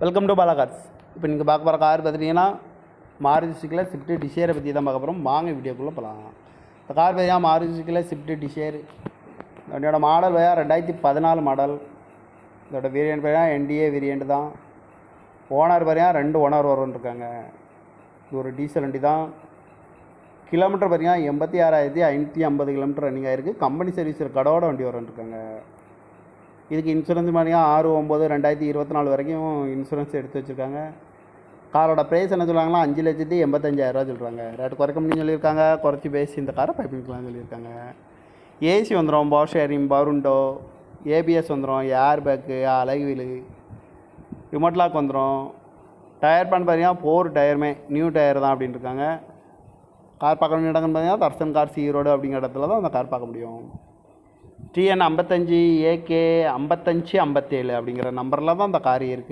Welcome to Bala cars. இப்போ நீங்கள் பார்க்க போகிற கார் பார்த்துட்டிங்கன்னா மாருதி சுசுக்கியில் ஸ்விஃப்ட் டிசைரை பற்றி தான் பார்க்க போகிறோம். வாங்க வீடியோக்குள்ளே போகலாம். இந்த கார் பார்த்தீங்கன்னா மாருதி சுசுக்கியில் ஸ்விஃப்ட் டிசைர். இதோட மாடல் பார்த்தீங்கன்னா 2014 மாடல். இதோட வேரியண்ட் பார்த்தீங்கன்னா என்டிஏ வேரியண்ட் தான். ஓனர் பார்த்தீங்கன்னா 2 ஓனர் வரும்ன்ருக்காங்க. இது ஒரு டீசல் வண்டி தான். கிலோமீட்டர் பார்த்தீங்கன்னா 86,550 கிலோமீட்டர் ரன்னிங் ஆகிருக்கு. கம்பெனி சர்வீஸ் கடோட வண்டி வரும்ன்ருக்காங்க. இதுக்கு இன்சூரன்ஸ் பார்த்தீங்கன்னா 6/9/2024 வரைக்கும் இன்சூரன்ஸ் எடுத்து வச்சுருக்காங்க. காரோட ப்ரைஸ் என்ன சொல்கிறாங்களா, 5,85,000 சொல்கிறாங்க. ரேட்டு குறைக்க முடியும்னு சொல்லியிருக்காங்க. குறைச்சி பேசி இந்த காரை பைப்பிங்கலாம்னு சொல்லியிருக்காங்க. ஏசி வந்துடும், power sharing, power window, ABS வந்துடும், ஏர் பேக்கு, அழகு வீலு, ரிமோட் லாக் வந்துடும். டயர் பேன் பார்த்தீங்கன்னா 4 டயருமே நியூ டயர் தான் அப்படின்னு இருக்காங்க. கார் பார்க்க வேண்டிய இடங்கள்னு பார்த்தீங்கன்னா தர்சன் கார்ஸ் ஈரோடு அப்படிங்கிற இடத்துல தான் அந்த கார் பார்க்க முடியும். TN 55 AK 5557 அப்படிங்கிற நம்பரில் தான் அந்த கார் இருக்குது.